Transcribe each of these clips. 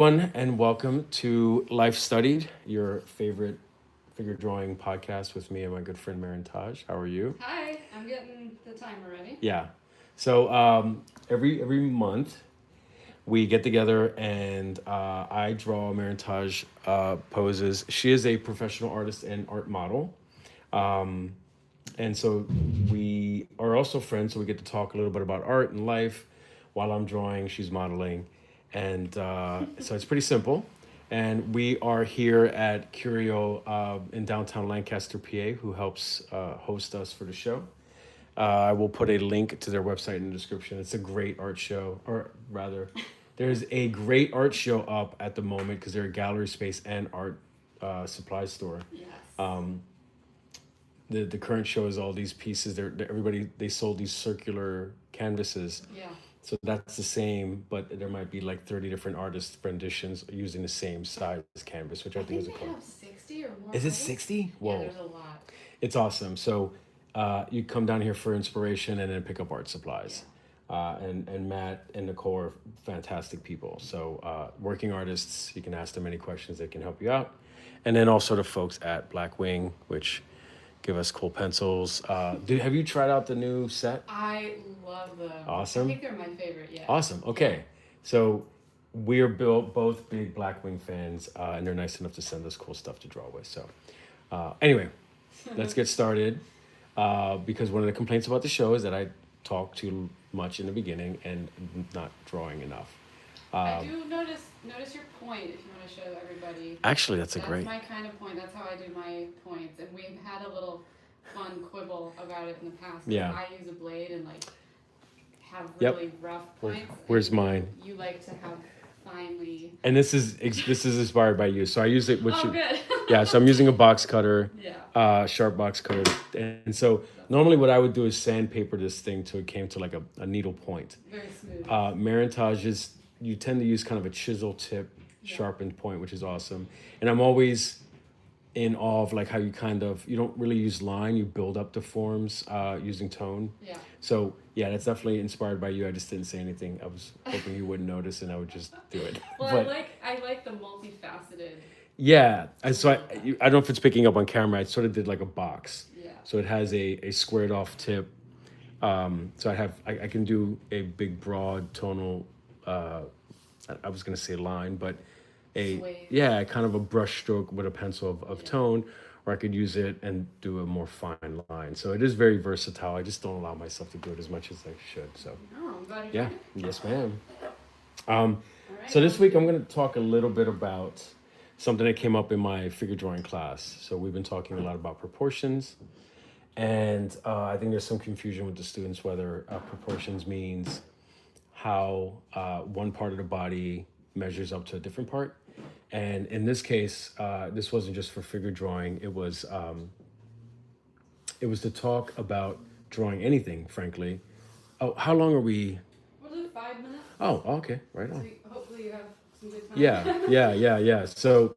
everyone, and welcome to Life Studied, your favorite figure drawing podcast with me and my good friend Mairin-Taj. How are you? Hi, I'm getting the timer ready. Yeah. So every month we get together and I draw Mairin-Taj poses. She is a professional artist and art model. And so we are also friends, so we get to talk a little bit about art and life while I'm drawing, she's modeling. And so it's pretty simple. And we are here at Curio in downtown Lancaster, PA, who helps host us for the show. I will put a link to their website in the description. It's a great art show, or rather, there's a great art show up at the moment because they're a gallery space and art supply store. Yes. The current show is all these pieces. Everybody they sold these circular canvases, Yeah. so that's the same, but there might be like 30 different artist renditions using the same size canvas, which I I think is a think cool. they have 60 or more. Is it I think. 60? Yeah, Whoa, there's a lot. it's awesome. So you come down here for inspiration and then pick up art Yeah. supplies. And Matt and Nicole are fantastic people. So working artists, you can ask them any questions. They can help you out. And then also the folks at Blackwing, which give us cool pencils. Have you tried out the new set? I love them. I Awesome. think they're my favorite. Yeah. Awesome. Yeah. Okay. So we're both big Blackwing fans, and they're nice enough to send us cool stuff to draw with. So anyway, let's get started. Because one of the complaints about the show is that I talk too much in the beginning and not drawing enough. I do notice your point if you want to show everybody. Actually, that's a That's great. my kind of point. That's how I do my points. And we've had a little fun quibble about it in the past. Yeah. I use a blade and like have Yep. really rough Where, points. where's and mine? You like to have finely. And this is inspired by you. So I use it. Oh, good. Yeah. So I'm using a box cutter, Yeah. sharp box cutter, and so normally what I would do is sandpaper this thing till it came to like a needle point. Very smooth. Mairintage is you tend to use kind of a chisel tip, Yeah. sharpened point, which is awesome. And I'm always in awe of like how you don't really use line, you build up the forms using tone. Yeah. So yeah, that's definitely inspired by you. I just didn't say anything. I was hoping you wouldn't notice and I would just do it. Well, But I like the multifaceted. yeah, I don't know if it's picking up on camera. I sort of did like a box. Yeah. So it has a squared off tip. So I can do a big broad tonal. I was gonna say line, but Sway. yeah, kind of a brush stroke with a pencil of Yeah. tone, or I could use it and do a more fine line. So it is very versatile. I just don't allow myself to do it as much as I should. So Oh, I'm glad you yeah, did it. yes, ma'am. All right. So this week I'm going to talk a little bit about something that came up in my figure drawing class. So we've been talking a lot about proportions, and I think there's some confusion with the students whether proportions means how one part of the body measures up to a different part. And in this case, this wasn't just for figure drawing. It was to talk about drawing anything, frankly. Oh, how long are we? We'll do 5 minutes. Oh, okay, right So on. hopefully you have some good time. Yeah. So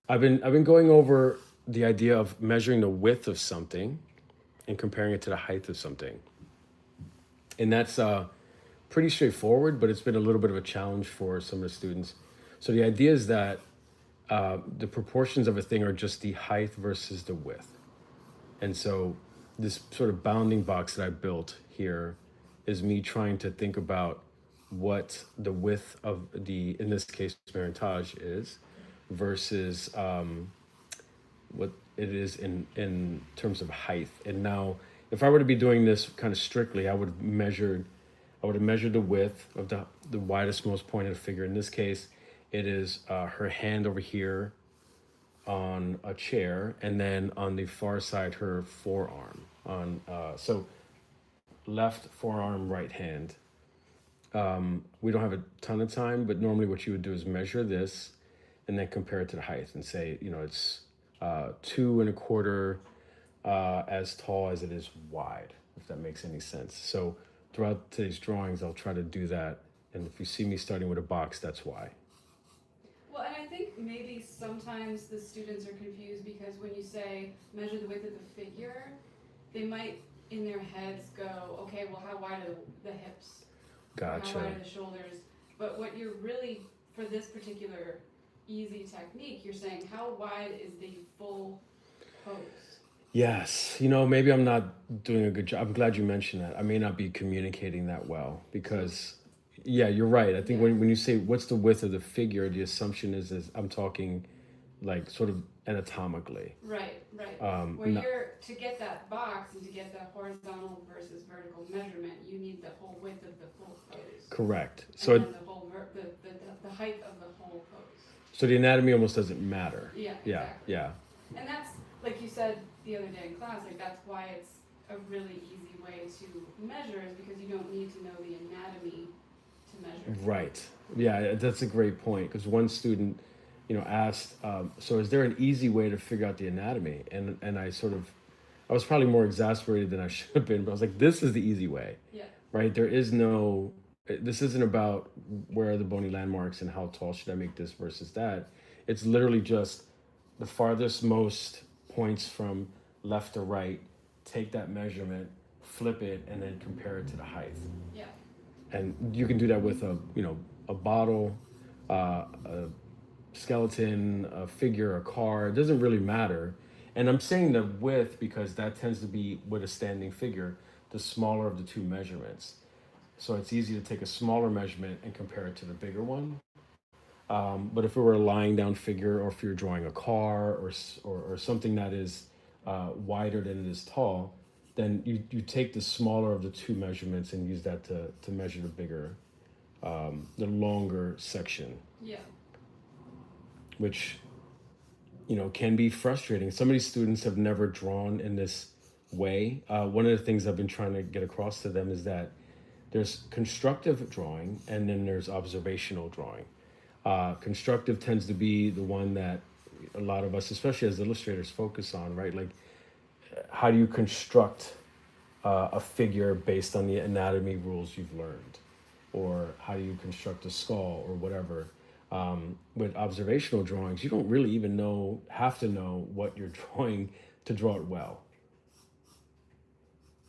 I've been going over the idea of measuring the width of something and comparing it to the height of something. And that's pretty straightforward, but it's been a little bit of a challenge for some of the students. So the idea is that the proportions of a thing are just the height versus the width. And so this sort of bounding box that I built here is me trying to think about what the width of in this case, Mairintage is versus what it is in terms of height. And now, if I were to be doing this kind of strictly, I would have measured the width of the widest, most pointed figure. In this case, it is her hand over here on a chair, and then on the far side, her forearm on so left forearm, right hand. We don't have a ton of time, but normally what you would do is measure this and then compare it to the height and say, it's 2.25 as tall as it is wide, if that makes any sense. So throughout today's drawings, I'll try to do that. And if you see me starting with a box, that's why. Well, and I think maybe sometimes the students are confused because when you say measure the width of the figure, they might in their heads go, okay, well, how wide are the hips? Or how Gotcha. wide are the shoulders? But what you're really for this particular easy technique, you're saying how wide is the full pose? Yes, maybe I'm not doing a good job. I'm glad you mentioned that. I may not be communicating that well because, yeah, you're right. I think Yeah. when you say what's the width of the figure, the assumption is I'm talking like sort of anatomically. Right, right. Where No, to get that box and to get the horizontal versus vertical measurement, you need the whole width of the full pose. correct. And So, then the whole the height of the whole pose. so the anatomy almost doesn't matter. Yeah, Yeah, exactly. yeah, And that's, like you said the other day in class, like that's why it's a really easy way to measure is because you don't need to know the anatomy to measure. right. Yeah, that's a great point because one student, asked, so is there an easy way to figure out the anatomy? And I was probably more exasperated than I should have been, but I was like, this is the easy way, Yeah. right? There is no, this isn't about where are the bony landmarks and how tall should I make this versus that. It's literally just the farthest most points from left to right, take that measurement, flip it, and then compare it to the height. Yeah. And you can do that with a bottle, a skeleton, a figure, a car. It doesn't really matter. And I'm saying the width because that tends to be with a standing figure, the smaller of the two measurements. So it's easy to take a smaller measurement and compare it to the bigger one. But if it were a lying down figure, or if you're drawing a car or something that is wider than it is tall, then you take the smaller of the two measurements and use that to measure the bigger, the longer section, Yeah. which can be frustrating. Some of these students have never drawn in this way. One of the things I've been trying to get across to them is that there's constructive drawing and then there's observational drawing. Constructive tends to be the one that a lot of us, especially as illustrators, focus on, right? Like, how do you construct a figure based on the anatomy rules you've learned? Or how do you construct a skull or whatever? With observational drawings, you don't really even have to know what you're drawing to draw it well.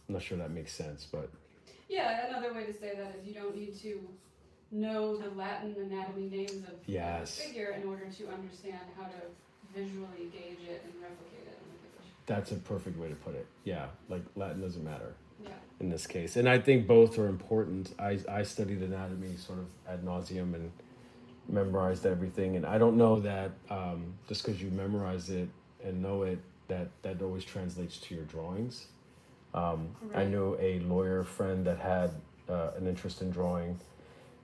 I'm not sure that makes sense, but. Yeah, another way to say that is you don't need to know the Latin anatomy names of Yes. the figure in order to understand how to visually gauge it and replicate it on the page. That's a perfect way to put it. Yeah, like Latin doesn't matter. Yeah. In this case. And I think both are important. I studied anatomy sort of ad nauseum and memorized everything. And I don't know that just because you memorize it and know it, that always translates to your drawings. I Right. knew a lawyer friend that had an interest in drawing.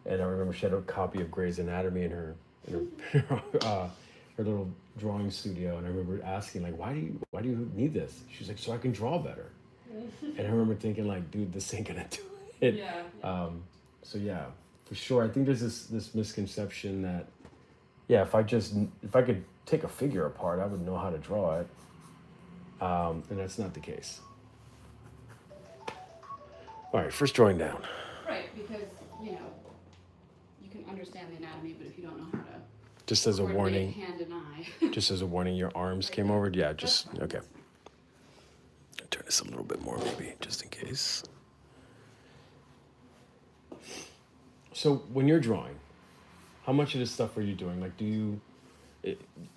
And I remember she had a copy of Grey's Anatomy in her her little drawing studio. And I remember asking, like, why do you need this? She's like, so I can draw better. And I remember thinking, like, dude, this ain't gonna do it. Yeah. So yeah, for sure. I think there's this misconception that, yeah, if I could take a figure apart, I would know how to draw it. And that's not the case. All right, first drawing down. Right, because you can understand the anatomy, but if you don't know how to Just as a coordinate warning. hand and eye. Just as a warning, your arms came over. Yeah, just okay. Turn this a little bit more, maybe, just in case. So when you're drawing, how much of this stuff are you doing? Like,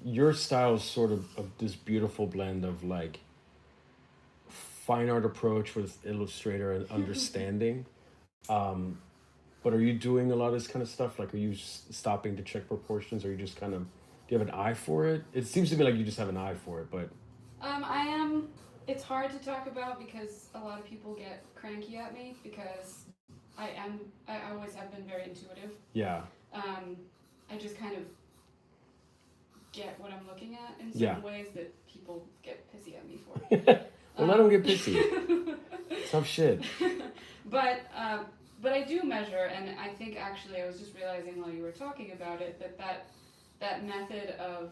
your style is sort of this beautiful blend of like fine art approach with Illustrator and understanding. But are you doing a lot of this kind of stuff? Like, are you stopping to check proportions? Or are you just kind of, do you have an eye for it? It seems to me like you just have an eye for it, but. I am. It's hard to talk about because a lot of people get cranky at me because I always have been very intuitive. Yeah. I just kind of get what I'm looking at in Yeah. certain ways that people get pissy at me for. Well, let them get pissy. Tough shit. But I do measure, and I think actually I was just realizing while you were talking about it that method of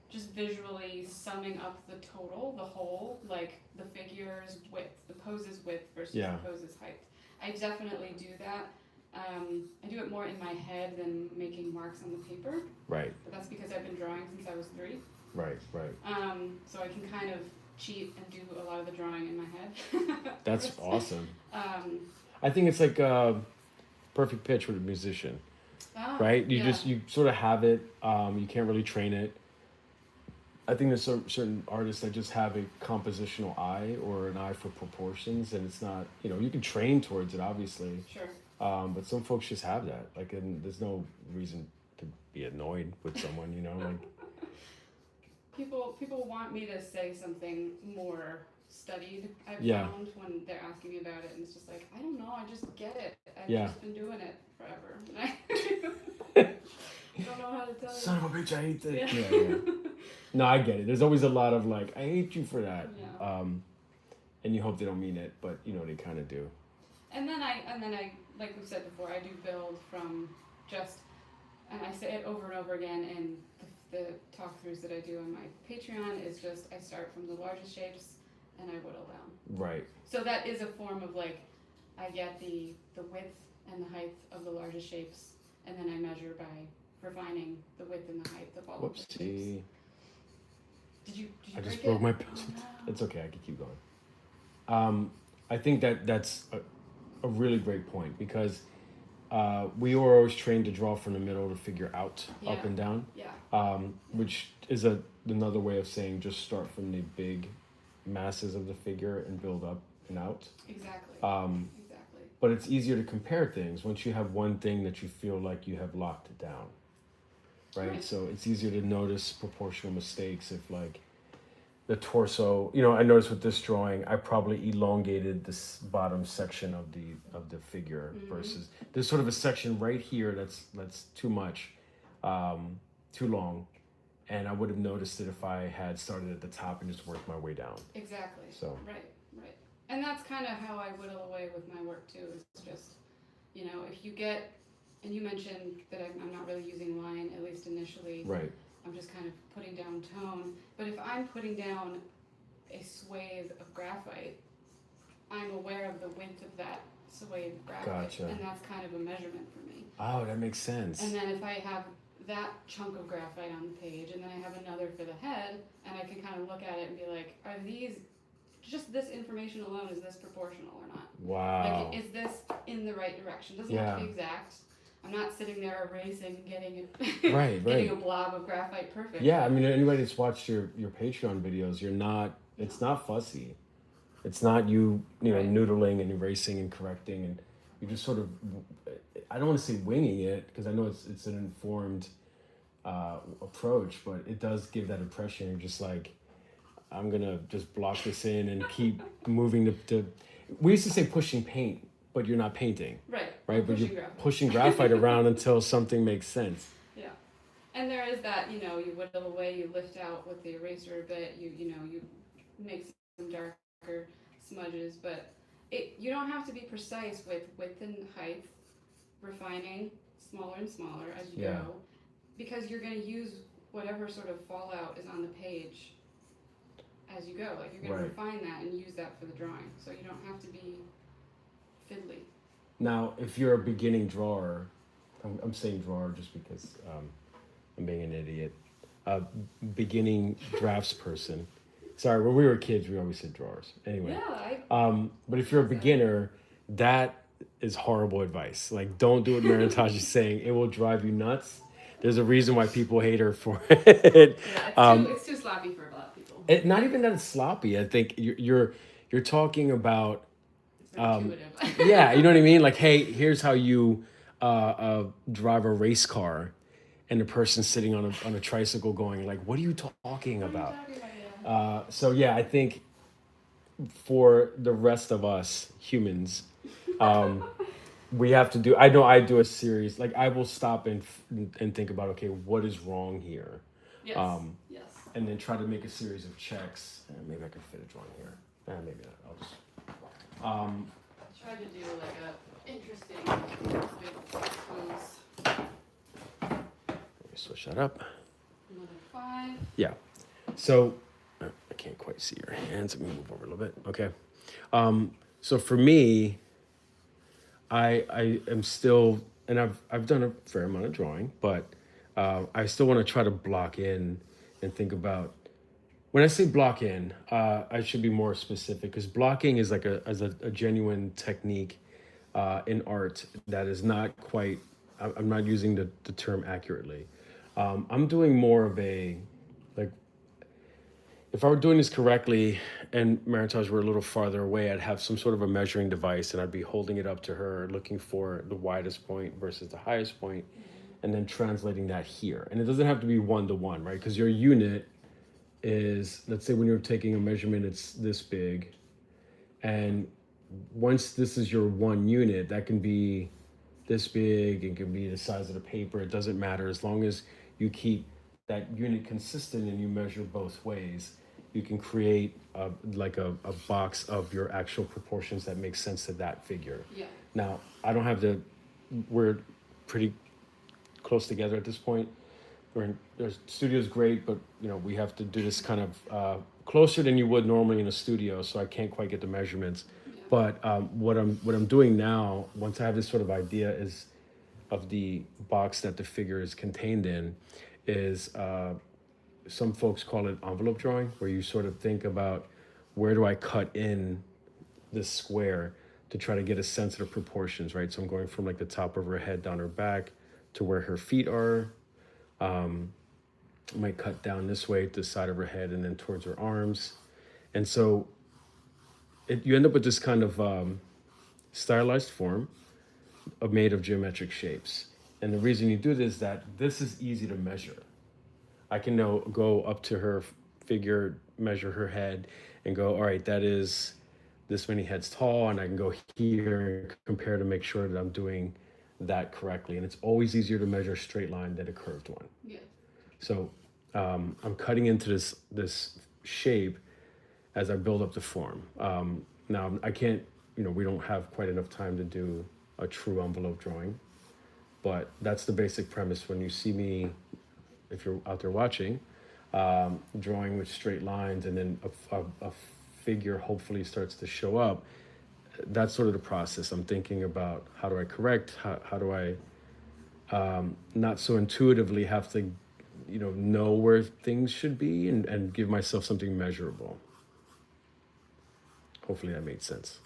just visually summing up the total, the whole, like the figure's width, the pose's width versus Yeah. the pose's height. I definitely do that. I do it more in my head than making marks on the paper, Right, but that's because I've been drawing since I was 3. right. So I can kind of cheat and do a lot of the drawing in my head. That's awesome. Um, I think it's like a perfect pitch with a musician. Ah, right? yeah. You sort of have it. You can't really train it. I think there's certain artists that just have a compositional eye or an eye for proportions, and it's not, you can train towards it, obviously. Sure. But some folks just have that. Like, and there's no reason to be annoyed with someone, like, People want me to say something more studied. I've yeah, found when they're asking me about it, and it's just like, I don't know. I just get it. I've yeah. just been doing it forever, and I don't know how to tell Son you. of a bitch, I hate that. Yeah. Yeah, yeah. No, I get it. There's always a lot of like, I hate you for that. Yeah. And you hope they don't mean it, but they kind of do. And then I, like we said before, I do build from just, and I say it over and over again in the talk throughs that I do on my Patreon, is just I start from the largest shapes and I whittle down. Right. So that is a form of like, I get the width and the height of the largest shapes, and then I measure by refining the width and the height of all of the shapes. Whoopsie. Did you I just break broke it? my Oh, pencil. no. It's okay. I can keep going. I think that's a really great point because we were always trained to draw from the middle to figure out up Yeah. and down, Yeah. which is another way of saying just start from the big masses of the figure and build up and out. Exactly. Exactly. But it's easier to compare things once you have one thing that you feel like you have locked it down, right? So it's easier to notice proportional mistakes if like the torso, I noticed with this drawing, I probably elongated this bottom section of the figure versus there's sort of a section right here that's too much, too long, and I would have noticed it if I had started at the top and just worked my way down. Exactly. So Right. And that's kind of how I whittle away with my work too. Is just, if you get, and you mentioned that I'm not really using line, at least initially. right, I'm just kind of putting down tone. But if I'm putting down a swathe of graphite, I'm aware of the width of that swathe of graphite. Gotcha. And that's kind of a measurement for me. oh, that makes sense. And then if I have that chunk of graphite on the page, and then I have another for the head, and I can kind of look at it and be like, are these, just this information alone, is this proportional or not? Wow. Like, is this in the right direction? Doesn't have to be exact. I'm not sitting there erasing and getting getting a blob of graphite perfect. Yeah, I mean, anybody that's watched your Patreon videos, it's not fussy. It's not you noodling and erasing and correcting, and you just sort of, I don't want to say winging it because I know it's an informed approach, but it does give that impression. You're just like, I'm gonna just block this in and keep moving to. We used to say pushing paint, but you're not painting. Right. But you're pushing graphite around until something makes sense. Yeah. And there is that, you whittle away, you lift out with the eraser a bit, you make some darker smudges, but you don't have to be precise with width and height, refining smaller and smaller as you go, because you're going to use whatever sort of fallout is on the page as you go. Like, you're going to refine that and use that for the drawing, so you don't have to be fiddly. Now, if you're a beginning drawer, I'm saying drawer just because I'm being an idiot. Beginning drafts person. Sorry, when we were kids, we always said drawers. Anyway. Yeah. But if you're a beginner, that is horrible advice. Like, don't do what Mairin-Taj is saying. It will drive you nuts. There's a reason why people hate her for it. Yeah, it's too sloppy for a lot of people. Not even that it's sloppy. I think you're talking about. Yeah, you know what I mean? Like, hey, here's how you drive a race car, and the person sitting on a tricycle going like, what are you talking about? So yeah, I think for the rest of us humans, we have to do. I know I do a series. Like, I will stop and think about, okay, what is wrong here? Yes. Yes. And then try to make a series of checks. Maybe I can fit a drawing here. Maybe not. I'll just. Try to do like a interesting big Let me switch that up. Another 5. Yeah. So I can't quite see your hands. Let me move over a little bit. Okay. So for me, I am still, and I've done a fair amount of drawing, but I still want to try to block in and think about. When I say block in, I should be more specific because blocking is like a genuine technique in art that is not quite I'm not using the term accurately. I'm doing more of a, like, if I were doing this correctly and Mairin-Taj were a little farther away, I'd have some sort of a measuring device and I'd be holding it up to her, looking for the widest point versus the highest point, and then translating that here. And it doesn't have to be one to one, right? Because your unit is, let's say when you're taking a measurement, it's this big. And once this is your one unit, that can be this big, it can be the size of the paper, it doesn't matter. As long as you keep that unit consistent and you measure both ways, you can create a box of your actual proportions that makes sense to that figure. Yeah. Now, I don't have we're pretty close together at this point. The studio's great, but we have to do this kind of closer than you would normally in a studio, so I can't quite get the measurements. Yeah. But what I'm doing now, once I have this sort of idea is of the box that the figure is contained in, is some folks call it envelope drawing, where you sort of think about where do I cut in this square to try to get a sense of the proportions, right? So I'm going from like the top of her head down her back to where her feet are. I might cut down this way to the side of her head and then towards her arms. And so you end up with this kind of stylized form made of geometric shapes. And the reason you do this is that this is easy to measure. I can now go up to her figure, measure her head, and go, all right, that is this many heads tall, and I can go here and compare to make sure that I'm doing that correctly. And it's always easier to measure a straight line than a curved one. Yeah. So I'm cutting into this shape as I build up the form. Now I can't, we don't have quite enough time to do a true envelope drawing, but that's the basic premise. When you see me, if you're out there watching, drawing with straight lines and then a figure hopefully starts to show up, that's sort of the process. I'm thinking about how do I correct, how do I not so intuitively have to know where things should be and give myself something measurable. Hopefully that made sense.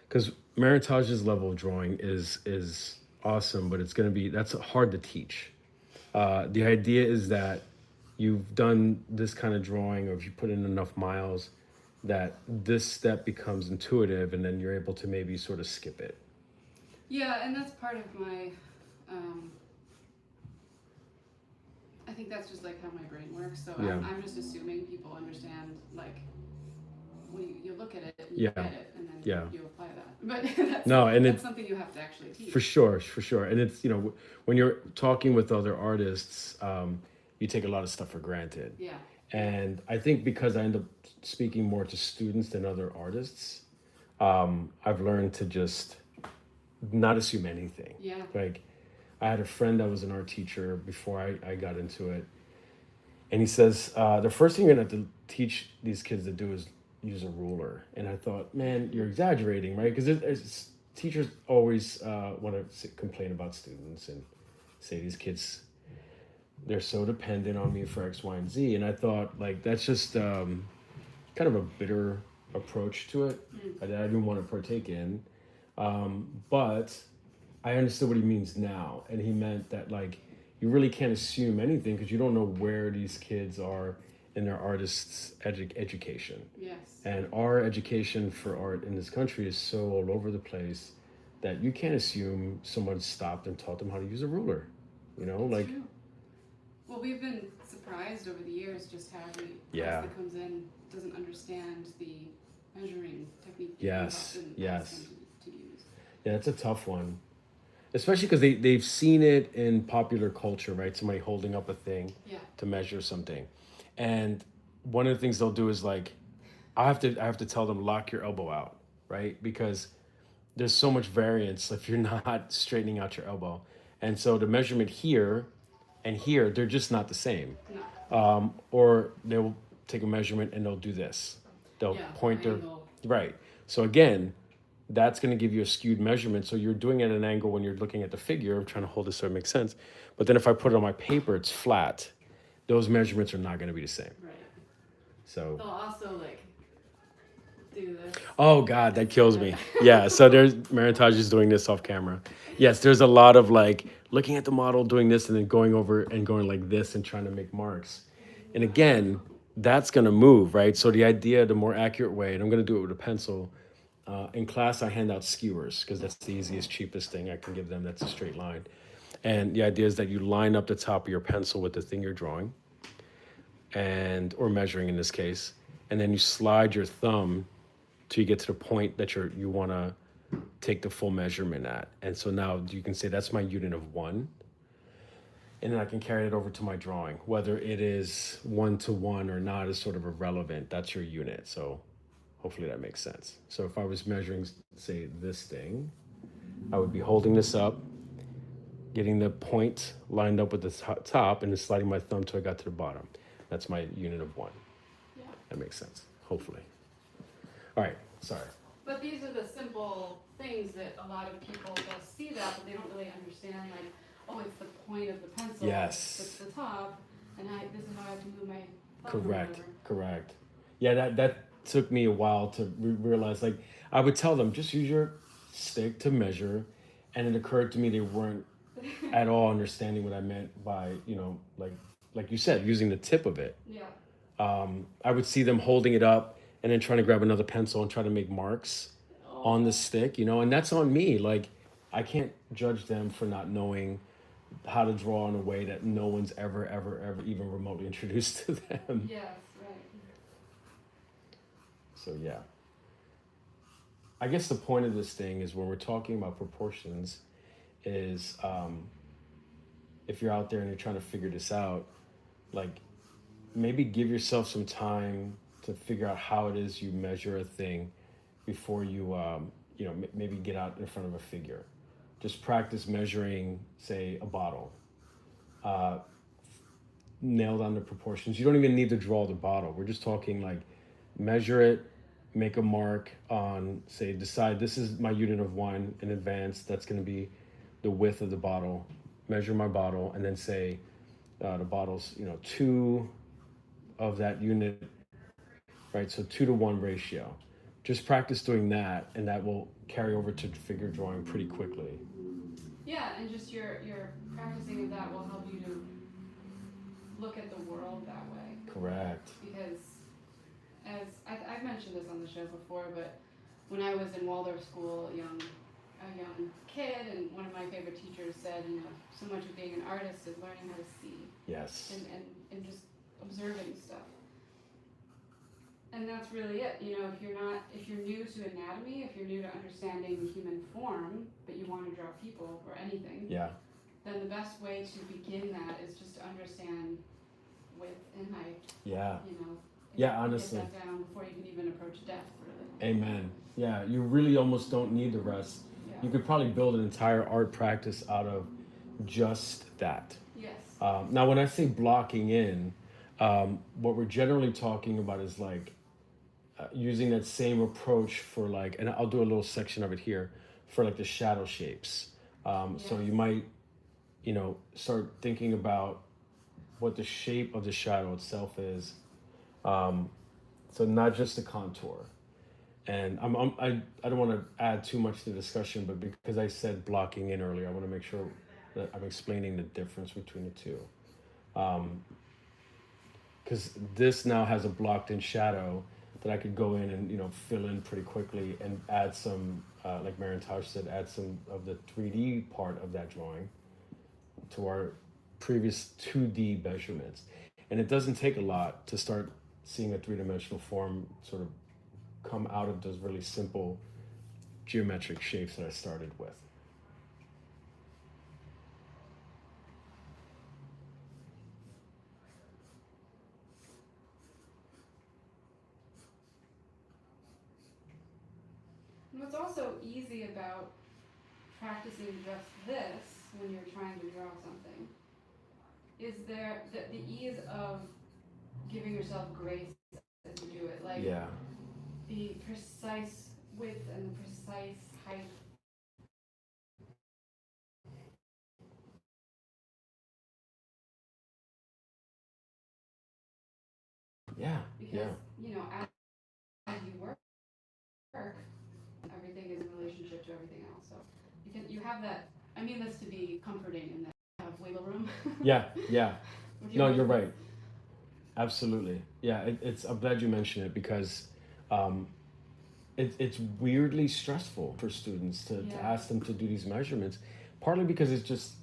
Because Mairin-Taj's level of drawing is awesome, but that's hard to teach. The idea is that you've done this kind of drawing, or if you put in enough miles, that this step becomes intuitive, and then you're able to maybe sort of skip it. Yeah, and that's part of my, I think that's just like how my brain works. So Yeah. I'm just assuming people understand, like, when you look at it and Yeah. you get it, and then Yeah. you apply that. But that's, No, and that's it's something you have to actually teach. for sure. And it's, when you're talking with other artists, you take a lot of stuff for granted. Yeah. And I think because I end up speaking more to students than other artists, I've learned to just not assume anything. Yeah. Like, I had a friend that was an art teacher before I got into it. And he says, the first thing you're gonna have to teach these kids to do is use a ruler. And I thought, man, you're exaggerating, right? Because teachers always want to complain about students and say these kids, they're so dependent on me for X, Y, and Z. And I thought, like, that's just kind of a bitter approach to it that I didn't want to partake in. But I understood what he means now. And he meant that, like, you really can't assume anything because you don't know where these kids are in their artists' education. Yes. And our education for art in this country is so all over the place that you can't assume someone stopped and taught them how to use a ruler. That's true. Well, we've been surprised over the years just how every class that comes in doesn't understand the measuring technique that Yes. you often Yes. ask them to use. Yeah, it's a tough one. Especially because they've seen it in popular culture, right? Somebody holding up a thing to measure something. And one of the things they'll do is, like, I have to tell them, lock your elbow out, right? Because there's so much variance if you're not straightening out your elbow. And so the measurement here and here, they're just not the same. No. Or they'll take a measurement and they'll do this. They'll point their, angle. right. So again, that's going to give you a skewed measurement. So you're doing it at an angle when you're looking at the figure. I'm trying to hold this so it makes sense. But then if I put it on my paper, it's flat. Those measurements are not going to be the same. Right. They'll So also, like, do this. Oh God, that kills me. Yeah. So there's Mairin-Taj is doing this off camera. Yes, there's a lot of like looking at the model, doing this, and then going over and going like this and trying to make marks. And again, that's gonna move, right? So the idea, the more accurate way, and I'm gonna do it with a pencil. In class, I hand out skewers because that's the easiest, cheapest thing I can give them. That's a straight line. And the idea is that you line up the top of your pencil with the thing you're drawing, and or measuring in this case, and then you slide your thumb till you get to the point that you want to take the full measurement at. And so now you can say that's my unit of one, and then I can carry it over to my drawing. Whether it is 1 to 1 or not is sort of irrelevant. That's your unit. So hopefully that makes sense. So if I was measuring, say, this thing, I would be holding this up, getting the point lined up with the top, and then sliding my thumb till I got to the bottom. That's my unit of one. Yeah. That makes sense, hopefully. All right, sorry. But these are the simple things that a lot of people, they'll see that, but they don't really understand, like, oh, it's the point of the pencil. Yes. It's the top, and this is how I have to move my thumb or Correct, whatever. correct. Yeah, that took me a while to realize. Like, I would tell them, just use your stick to measure, and it occurred to me they weren't at all understanding what I meant by, like you said, using the tip of it. Yeah. I would see them holding it up and then trying to grab another pencil and try to make marks on the stick, and that's on me. Like, I can't judge them for not knowing how to draw in a way that no one's ever even remotely introduced to them. Yes, right. So yeah. I guess the point of this thing is when we're talking about proportions is if you're out there and you're trying to figure this out, like maybe give yourself some time to figure out how it is you measure a thing before you maybe get out in front of a figure. Just practice measuring, say, a bottle. Nail down the proportions. You don't even need to draw the bottle. We're just talking like measure it, make a mark on, say, decide this is my unit of one in advance. That's going to be the width of the bottle. Measure my bottle, and then say the bottle's two of that unit, right? So 2 to 1 ratio. Just practice doing that, and that will carry over to figure drawing pretty quickly. Yeah, and just your practicing of that will help you to look at the world that way. Correct. Because as I've mentioned this on the show before, but when I was in Waldorf school, a young kid, and one of my favorite teachers said, so much of being an artist is learning how to see. Yes. And just observing stuff. And that's really it. If you're new to anatomy, if you're new to understanding the human form, but you want to draw people or anything, Yeah. then the best way to begin that is just to understand width and height. Yeah. Yeah, honestly. get that down before you can even approach depth, really. Amen. Yeah, you really almost don't need the rest. Yeah. You could probably build an entire art practice out of just that. Yes. Now, when I say blocking in, what we're generally talking about is like using that same approach for like, and I'll do a little section of it here, for like the shadow shapes. So you might, start thinking about what the shape of the shadow itself is. So not just the contour. And I don't want to add too much to the discussion, but because I said blocking in earlier, I want to make sure that I'm explaining the difference between the two. Because this now has a blocked in shadow that I could go in and fill in pretty quickly and add some, like Mairin-Taj said, add some of the 3D part of that drawing to our previous 2D measurements. And it doesn't take a lot to start seeing a three-dimensional form sort of come out of those really simple geometric shapes that I started with. And what's also easy about practicing just this when you're trying to draw something is the ease of giving yourself grace as you do it. Like the precise width and the precise height. Yeah. Because, as you work you have that. I mean this to be comforting and that you have wiggle room. Yeah, yeah. With No, your you're movements. right. Absolutely. Yeah, it's. I'm glad you mentioned it because um, it's weirdly stressful for students to Yeah. ask them to do these measurements, partly because it's just,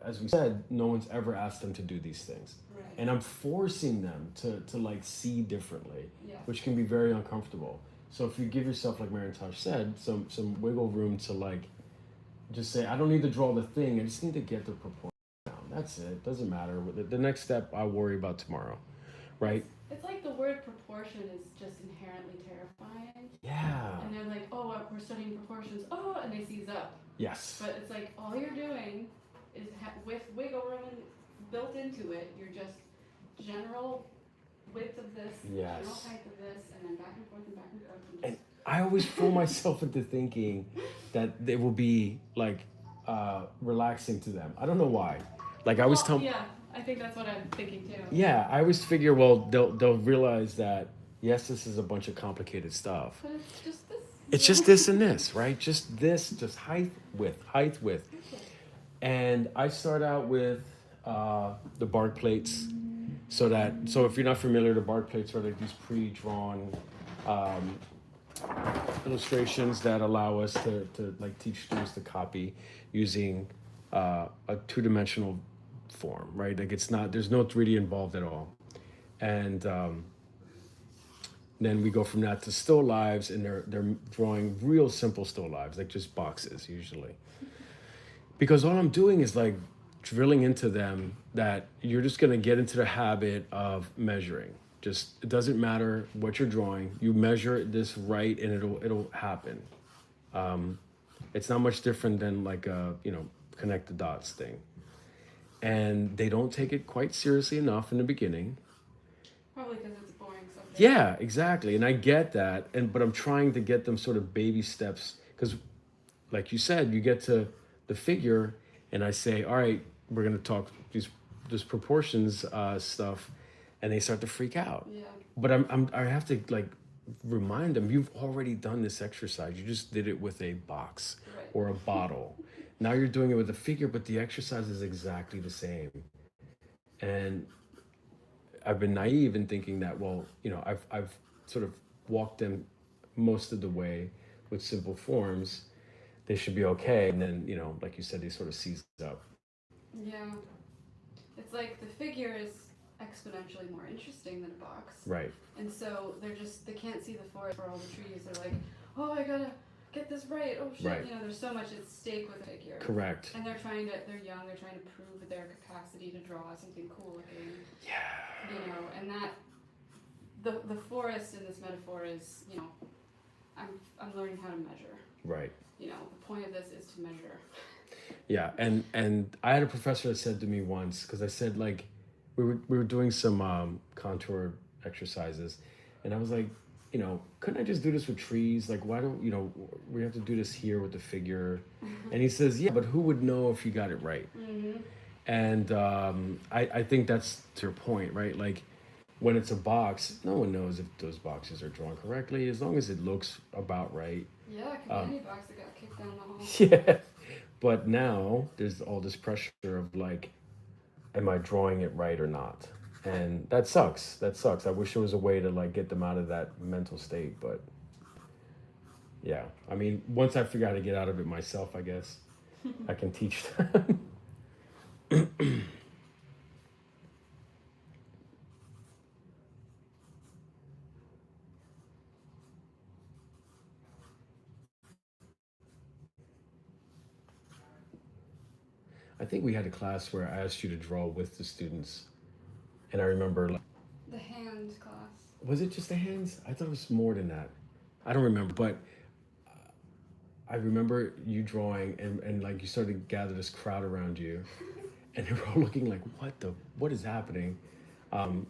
as we said, no one's ever asked them to do these things. Right. And I'm forcing them to like see differently, Yes. which can be very uncomfortable. So if you give yourself, like Mairin-Taj said, some wiggle room to like just say, I don't need to draw the thing, I just need to get the proportion down. That's it. Doesn't matter. The next step I'll worry about tomorrow. Right? It's like the word proportion is just inherently terrifying. Yeah. And they're like, oh, we're studying proportions. Oh, and they seize up. Yes. But it's like all you're doing is with wiggle room built into it. You're just general width of this, Yes. general height of this, and then back and forth and back and forth. And I always fool myself into thinking that it will be like relaxing to them. I don't know why. Like I always tell. Yeah, I think that's what I'm thinking too. Yeah, I always figure, well, they'll realize that yes, this is a bunch of complicated stuff. But it's just this. It's just this and this, right? Just this, just height, width. And I start out with the bark plates, so if you're not familiar, the bark plates are like these pre-drawn um, illustrations that allow us to like teach students to copy using a two-dimensional form, right? Like it's not, there's no 3D involved at all. And then we go from that to still lives, and they're drawing real simple still lives, like just boxes usually. Because all I'm doing is like drilling into them that you're just gonna get into the habit of measuring. Just it doesn't matter what you're drawing, you measure this right, and it'll happen. It's not much different than like a connect the dots thing. And they don't take it quite seriously enough in the beginning. Probably because it's a boring subject. Yeah, exactly. And I get that. But I'm trying to get them sort of baby steps because, like you said, you get to the figure, and I say, all right, we're gonna talk this proportions stuff, and they start to freak out. Yeah. But I have to like remind them, you've already done this exercise. You just did it with a box Right. or a bottle. Now you're doing it with a figure, but the exercise is exactly the same. And I've been naive in thinking that, well, I've sort of walked them most of the way with simple forms. They should be okay. And then, like you said, they sort of seize up. Yeah. It's like the figure is exponentially more interesting than a box. Right. And so they can't see the forest for all the trees. They're like, oh, I gotta get this right. Oh shit. Right. There's so much at stake with a figure. Correct. And they're young, they're trying to prove their capacity to draw something cool looking. Yeah. And that, the forest in this metaphor is, I'm learning how to measure. Right. The point of this is to measure. Yeah, and I had a professor that said to me once, because I said like, we were doing some contour exercises, and I was like, couldn't I just do this with trees? Like, why don't we have to do this here with the figure? And he says, yeah, but who would know if you got it right? Mm-hmm. And I think that's to your point, right? Like when it's a box, no one knows if those boxes are drawn correctly, as long as it looks about right. Yeah, it could be any box that got kicked down the hall. Yeah. But now there's all this pressure of like, am I drawing it right or not? And that sucks. I wish there was a way to like get them out of that mental state, but yeah. I mean, once I figure out how to get out of it myself, I guess I can teach them. I think we had a class where I asked you to draw with the students, and I remember like, The hand class. was it just the hands? I thought it was more than that. I don't remember, but I remember you drawing, and like you started to gather this crowd around you, and they were all looking like, what is happening?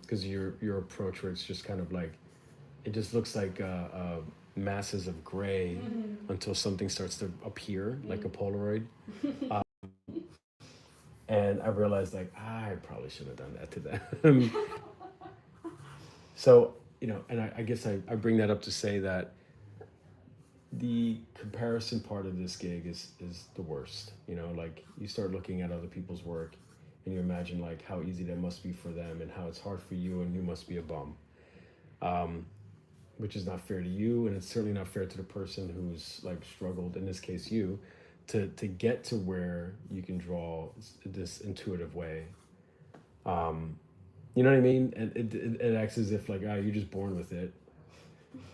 Because your approach where it's just kind of like, it just looks like masses of gray until something starts to appear like a Polaroid. And I realized like I probably shouldn't have done that to them. So, and I guess I bring that up to say that the comparison part of this gig is the worst. You know, like you start looking at other people's work and you imagine like how easy that must be for them and how it's hard for you and you must be a bum. Um, which is not fair to you and it's certainly not fair to the person who's like struggled, in this case you, to get to where you can draw this intuitive way. Um, you know what I mean? And it acts as if like, ah, you're just born with it.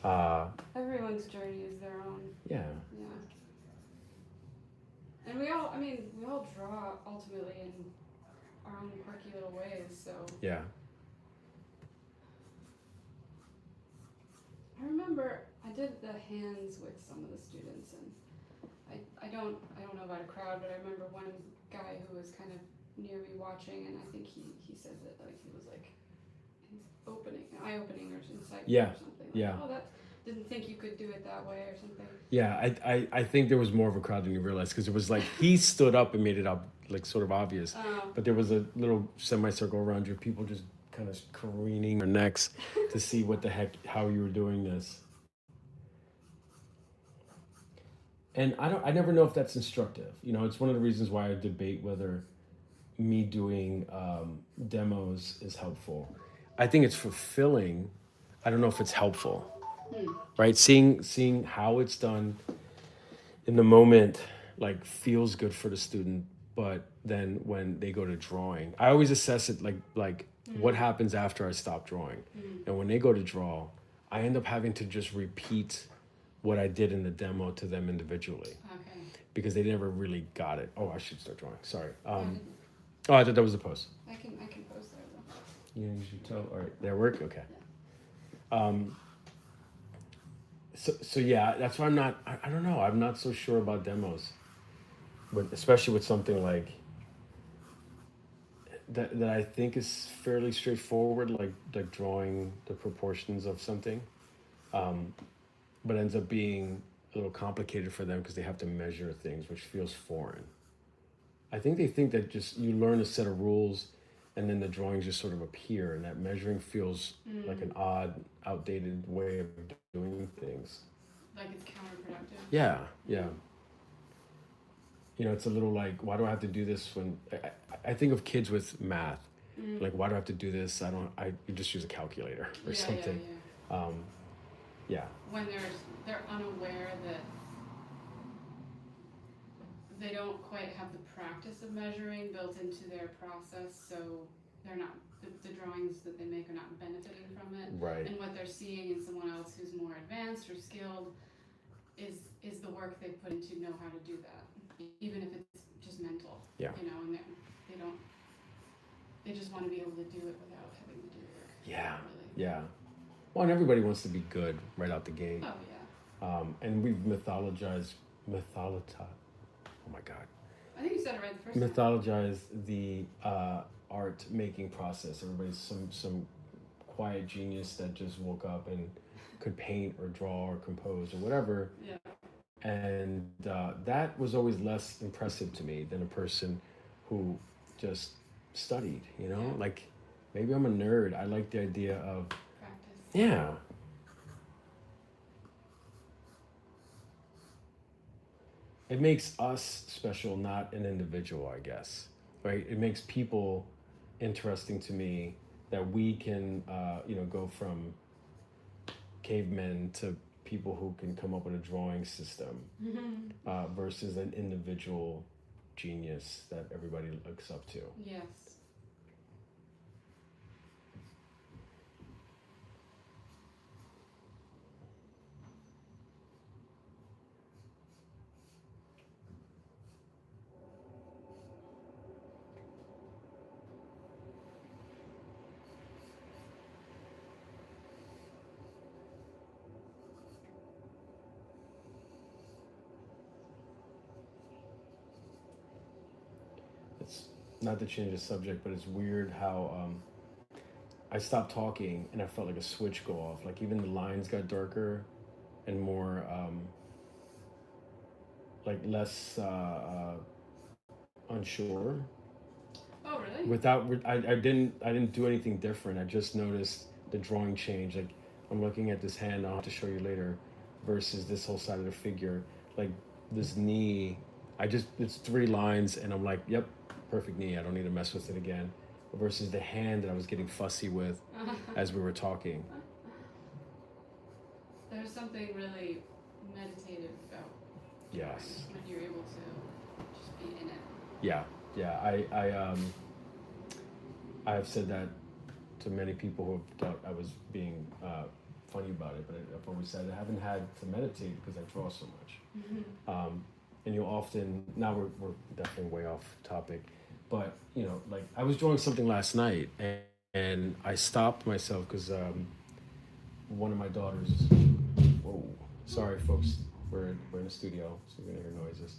Uh, Everyone's journey is their own. yeah. Yeah. And we all, I mean, we all draw ultimately in our own quirky little ways, so. Yeah. I remember I did the hands with some of the students, and I don't know about a crowd, but I remember one guy who was kind of near me watching, and I think he said that like he was like he's eye opening or insightful Yeah. or something. Like, Yeah. oh, that didn't think you could do it that way or something. Yeah, I think there was more of a crowd than you realized because it was like he stood up and made it up like sort of obvious, but there was a little semicircle around you, people just kind of careening their necks to see what the heck how you were doing this. And I never know if that's instructive. You know, it's one of the reasons why I debate whether me doing demos is helpful. I think it's fulfilling. I don't know if it's helpful. Right? Seeing how it's done in the moment like feels good for the student, but then when they go to drawing, I always assess it like what happens after I stop drawing. And when they go to draw, I end up having to just repeat what I did in the demo to them individually. Okay. Because they never really got it. Oh, I should start drawing. Sorry. Yeah, Oh, I thought that was the post. I can post there though. You should tell. All right, there work. Okay. So yeah, that's why I'm not. I don't know. I'm not so sure about demos, but especially with something like that I think is fairly straightforward, like drawing the proportions of something, but ends up being a little complicated for them because they have to measure things, which feels foreign. I think they think that just you learn a set of rules and then the drawings just sort of appear and that measuring feels like an odd, outdated way of doing things. Like it's counterproductive. Yeah, yeah. You know, it's a little like, why do I have to do this when I think of kids with math. Like, why do I have to do this? I you just use a calculator or something. Yeah. Yeah. When they're unaware that they don't quite have the practice of measuring built into their process, so they're not the drawings that they make are not benefiting from it. Right. And what they're seeing in someone else who's more advanced or skilled is the work they put into know how to do that, even if it's just mental. Yeah. You know, and they just want to be able to do it without having to do the work. Yeah. Really. Yeah. Well, and everybody wants to be good right out the gate. Oh yeah. And we've mythologized. Oh my God. I think you said it right the first time. Mythologize the art making process. Everybody's some quiet genius that just woke up and could paint or draw or compose or whatever. Yeah. And that was always less impressive to me than a person who just studied. You know, like maybe I'm a nerd. I like the idea of Practice. yeah. It makes us special, not an individual, I guess. Right? It makes people interesting to me that we can, go from cavemen to people who can come up with a drawing system versus an individual genius that everybody looks up to. Yes. It's not to change the subject, but it's weird how I stopped talking and I felt like a switch go off. Like even the lines got darker and more like less unsure. Oh really? I didn't do anything different. I just noticed the drawing change. Like I'm looking at this hand. I'll have to show you later. versus this whole side of the figure. Like this knee, it's 3 lines, and I'm like, yep, perfect knee. I don't need to mess with it again. Versus the hand that I was getting fussy with as we were talking. There's something really meditative about Yes. when you're able to just be in it. Yeah, yeah. I have said that to many people who have thought I was being funny about it, but I've always said I haven't had to meditate because I draw so much. And you often, now we're definitely way off topic, but like I was drawing something last night, and I stopped myself because one of my daughters, whoa, sorry folks, we're in the studio, so you're gonna hear noises.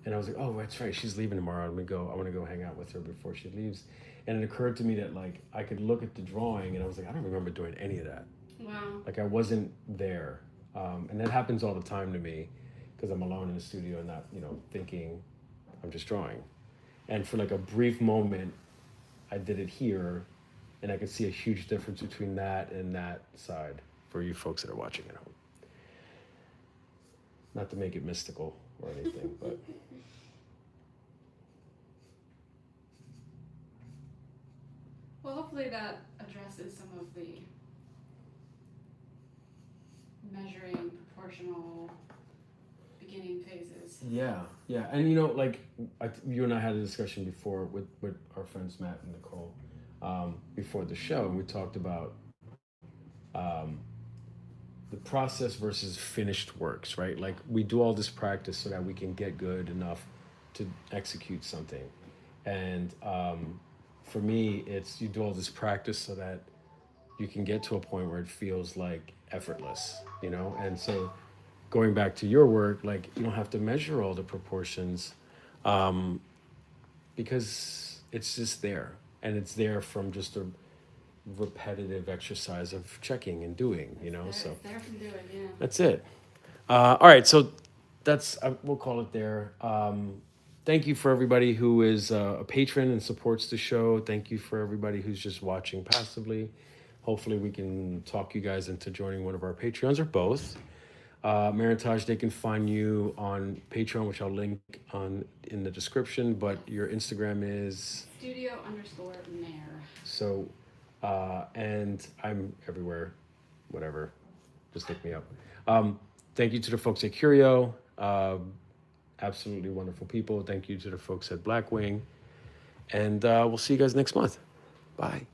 And I was like, oh, that's right, she's leaving tomorrow. I want to go hang out with her before she leaves. And it occurred to me that like I could look at the drawing, and I was like, I don't remember doing any of that. Wow. Like I wasn't there, and that happens all the time to me, because I'm alone in the studio and not thinking, I'm just drawing. And for like a brief moment, I did it here, and I could see a huge difference between that and that side for you folks that are watching at home. Not to make it mystical or anything, but. Well, hopefully that addresses some of the measuring proportional beginning phases. Yeah, yeah, and like you and I had a discussion before with our friends Matt and Nicole before the show, and we talked about the process versus finished works, right? Like we do all this practice so that we can get good enough to execute something, and for me, it's you do all this practice so that you can get to a point where it feels like effortless, and so going back to your work, like you don't have to measure all the proportions because it's just there, and it's there from just a repetitive exercise of checking and doing, so It's there from doing, yeah. that's it. All right, so we'll call it there. Thank you for everybody who is a patron and supports the show. Thank you for everybody who's just watching passively. Hopefully we can talk you guys into joining one of our Patreons or both. Mairin-Taj, they can find you on Patreon, which I'll link in the description, but your Instagram is Studio_Mayor. so, and I'm everywhere, whatever, just look me up. Thank you to the folks at Curio, absolutely wonderful people. Thank you to the folks at Blackwing, and we'll see you guys next month. Bye.